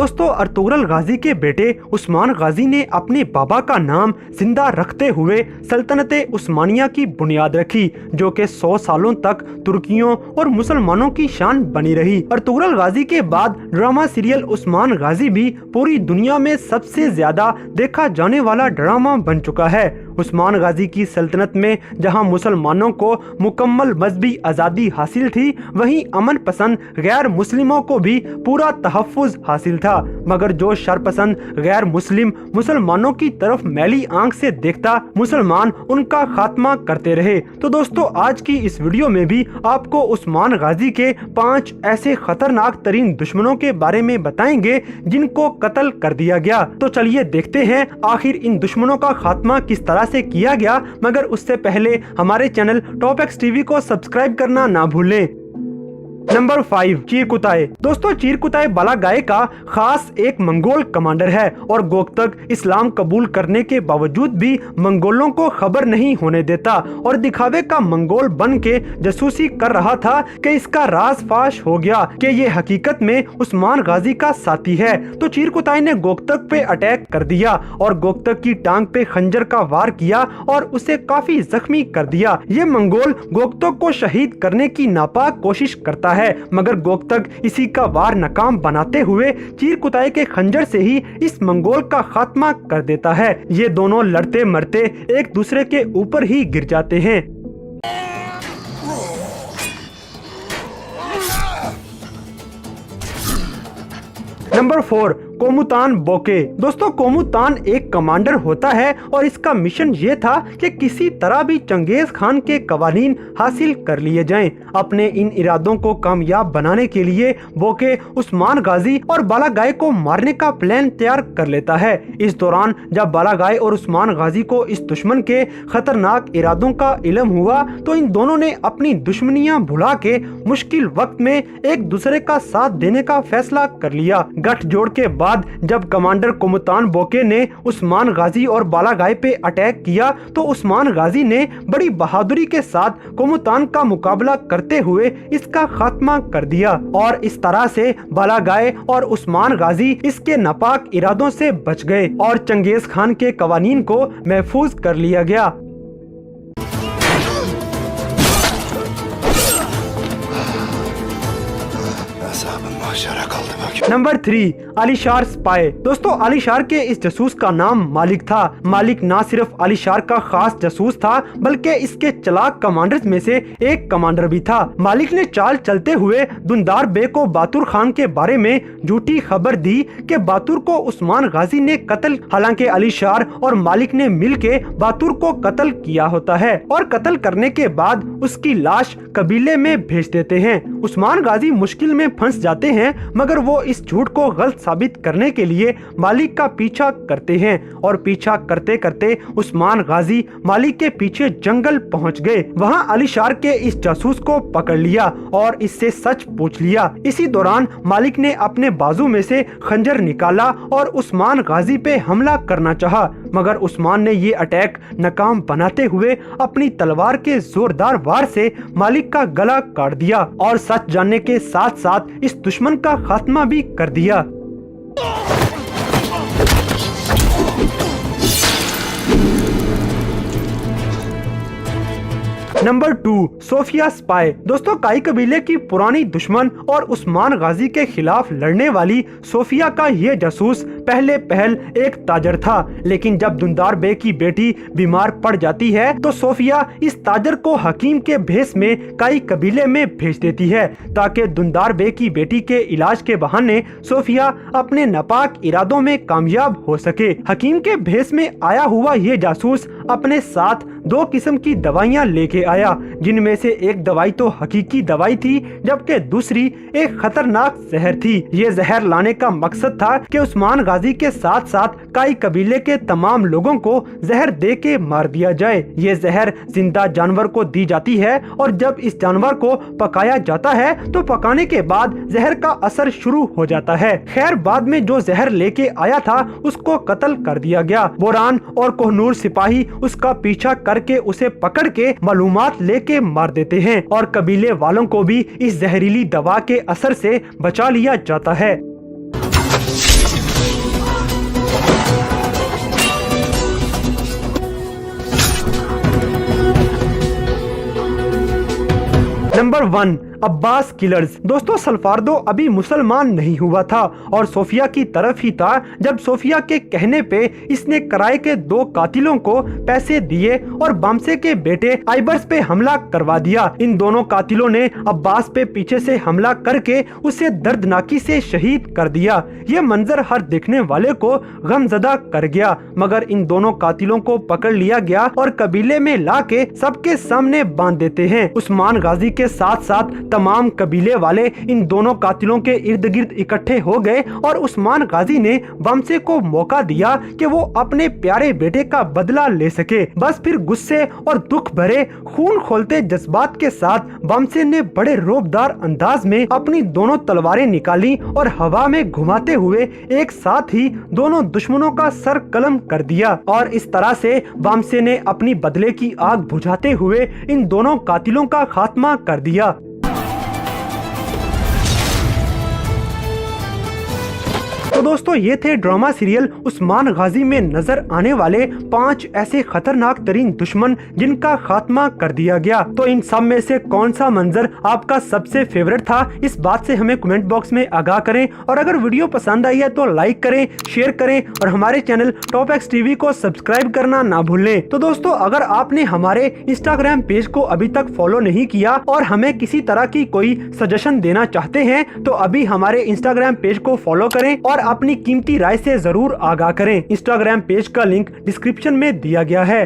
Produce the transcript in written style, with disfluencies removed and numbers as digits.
दोस्तों अर्तुगरुल गाजी के बेटे उस्मान गाजी ने अपने बाबा का नाम जिंदा रखते हुए सल्तनत उस्मानिया की बुनियाद रखी, जो कि 100 सालों तक तुर्कियों और मुसलमानों की शान बनी रही। अर्तुगरुल गाजी के बाद ड्रामा सीरियल उस्मान गाजी भी पूरी दुनिया में सबसे ज्यादा देखा जाने वाला ड्रामा बन चुका है। उस्मान गाजी की सल्तनत में जहां मुसलमानों को मुकम्मल मजहबी आज़ादी हासिल थी, वहीं अमन पसंद गैर मुस्लिमों को भी पूरा तहफ़्फ़ुज़ हासिल था। मगर जो शरपसंद गैर मुस्लिम मुसलमानों की तरफ मैली आंख से देखता, मुसलमान उनका खात्मा करते रहे। तो दोस्तों आज की इस वीडियो में भी आपको उस्मान गाजी के 5 ऐसे खतरनाक तरीन दुश्मनों के बारे में बताएंगे जिनको कत्ल कर दिया गया। तो चलिए देखते हैं आखिर इन दुश्मनों का खात्मा किस तरह से किया गया। मगर उससे पहले हमारे चैनल टॉप एक्स टीवी को सब्सक्राइब करना ना भूलें। नंबर 5 चीरकुताई। दोस्तों चीरकुताई बालागाय का खास एक मंगोल कमांडर है और गोक्तक इस्लाम कबूल करने के बावजूद भी मंगोलों को खबर नहीं होने देता और दिखावे का मंगोल बन के जासूसी कर रहा था कि इसका राज फाश हो गया कि ये हकीकत में उस्मान गाजी का साथी है। तो चीरकुताई ने गोक्तक पे अटैक कर दिया और गोक्तक की टांग पे खंजर का वार किया और उसे काफी जख्मी कर दिया। ये मंगोल गोक्तक को शहीद करने की नापाक कोशिश करता है, मगर गोक्तक इसी का वार नाकाम बनाते हुए चीरकुताई के खंजर से ही इस मंगोल का खात्मा कर देता है। ये दोनों लड़ते मरते एक दूसरे के ऊपर ही गिर जाते हैं। नंबर 4 कोमुतान बोके। दोस्तों कोमुतान एक कमांडर होता है और इसका मिशन ये था कि किसी तरह भी चंगेज खान के कवानीन हासिल कर लिए जाएं। अपने इन इरादों को कामयाब बनाने के लिए बोके उस्मान गाजी और बालागाय को मारने का प्लान तैयार कर लेता है। इस दौरान जब बालागाय और उस्मान गाजी को इस दुश्मन के खतरनाक इरादों का इल्म हुआ तो इन दोनों ने अपनी दुश्मनियां भुला के मुश्किल वक्त में एक दूसरे का साथ देने का फैसला कर लिया। गठजोड़ के बाद जब कमांडर कोमुतान बोके ने उस्मान गाजी और बालागाय पे अटैक किया तो उस्मान गाजी ने बड़ी बहादुरी के साथ कोमुतान का मुकाबला करते हुए इसका खात्मा कर दिया और इस तरह से बालागाय और उस्मान गाजी इसके नापाक इरादों से बच गए और चंगेज खान के कवानीन को महफूज कर लिया गया। Number 3 Alishar spy. दोस्तों अलीशार के इस जासूस का नाम मालिक था। मालिक ना सिर्फ अलीशार का खास जासूस था बल्कि इसके चलाक कमांडर्स में से एक कमांडर भी था। मालिक ने चाल चलते हुए दुंदार बे को बातुर खान के बारे में झूठी खबर दी कि बातुर को उस्मान गाजी ने कत्ल, हालांकि अलीशार और मालिक ने मिलके बातुर को कत्ल किया होता है और कत्ल करने के बाद उसकी लाश कबीले में भेज देते हैं। उस्मान गाजी मुश्किल में फंस जाते हैं मगर वो इस झूठ को गलत साबित करने के लिए मालिक का पीछा करते हैं और पीछा करते करते उस्मान गाजी मालिक के पीछे जंगल पहुंच गए। वहां अलीशार के इस जासूस को पकड़ लिया और इससे सच पूछ लिया। इसी दौरान मालिक ने अपने बाजू में से खंजर निकाला और उस्मान गाजी पे हमला करना चाहा, मगर उस्मान ने ये अटैक नाकाम बनाते हुए अपनी तलवार के जोरदार वार से मालिक का गला काट दिया और सच जानने के साथ साथ इस दुश्मन का खात्मा भी कर दिया। Number 2 Sophia spy. दोस्तों काई कबीले की पुरानी दुश्मन और उस्मान गाजी के खिलाफ लड़ने वाली सोफिया का ये जासूस पहले एक ताजर था, लेकिन जब दुंदार बे की बेटी बीमार पड़ जाती है तो सोफिया इस ताजर को हकीम के भेष में काई कबीले में भेज देती है ताकि दुंदार बे की बेटी के इलाज के बहाने सोफिया अपने नापाक इरादों में कामयाब हो सके। हकीम के भेष में आया हुआ ये जासूस अपने साथ 2 किस्म की दवाइयाँ लेके आया, जिनमें से एक दवाई तो हकीकी दवाई थी जबकि दूसरी एक खतरनाक जहर थी। ये जहर लाने का मकसद था कि उस्मान गाजी के साथ साथ काई कबीले के तमाम लोगों को जहर दे के मार दिया जाए। ये जहर जिंदा जानवर को दी जाती है और जब इस जानवर को पकाया जाता है तो पकाने के बाद जहर का असर शुरू हो जाता है। खैर बाद में जो जहर लेके आया था उसको कत्ल कर दिया गया। बोरान और कोहनूर सिपाही उसका पीछा करके उसे पकड़ के मालूमात लेके मार देते हैं और कबीले वालों को भी इस जहरीली दवा के असर से बचा लिया जाता है। Number 1, Abbas killers. दोस्तों, सल्फार्दो अभी मुसलमान नहीं हुआ था और सोफिया की तरफ ही था जब सोफिया के कहने पे इसने कराए के 2 कातिलों को पैसे दिए और बामसे के बेटे आइबर्स पे हमला करवा दिया। इन दोनों कातिलों ने अब्बास पे पीछे से हमला करके उसे दर्दनाकी से शहीद कर दिया। ये मंजर हर देखने वाले को गमजदा कर गया, मगर इन दोनों कातिलों को पकड़ लिया गया और कबीले में लाके सबके सामने बांध देते हैं। उस्मान गाजी के साथ साथ तमाम कबीले वाले इन दोनों कातिलों के इर्द गिर्द इकट्ठे हो गए और उस्मान गाजी ने बामसे को मौका दिया कि वो अपने प्यारे बेटे का बदला ले सके। बस फिर गुस्से और दुख भरे खून खोलते जज्बात के साथ बामसे ने बड़े रौबदार अंदाज में अपनी दोनों तलवारें निकाली और हवा में घुमाते हुए एक साथ ही दोनों दुश्मनों का सर कलम कर दिया। और इस तरह से बामसे ने अपनी बदले की आग बुझाते हुए इन दोनों कातिलों का खात्मा कर दिया। तो दोस्तों, ये थे ड्रामा सीरियल उस्मान गाजी में नजर आने वाले 5 ऐसे खतरनाक तरीन दुश्मन जिनका खात्मा कर दिया गया। तो इन सब में से कौन सा मंजर आपका सबसे फेवरेट था, इस बात से हमें कमेंट बॉक्स में आगाह करें। और अगर वीडियो पसंद आई है तो लाइक करें, शेयर करें और हमारे चैनल टॉप एक्स टीवी को सब्सक्राइब करना ना भूलें। तो दोस्तों, अगर आपने हमारे इंस्टाग्राम पेज को अभी तक फॉलो नहीं किया और हमें किसी तरह की कोई सजेशन देना चाहते हैं तो अभी हमारे इंस्टाग्राम पेज को फॉलो करें और अपनी कीमती राय से जरूर आगाह करें। इंस्टाग्राम पेज का लिंक डिस्क्रिप्शन में दिया गया है।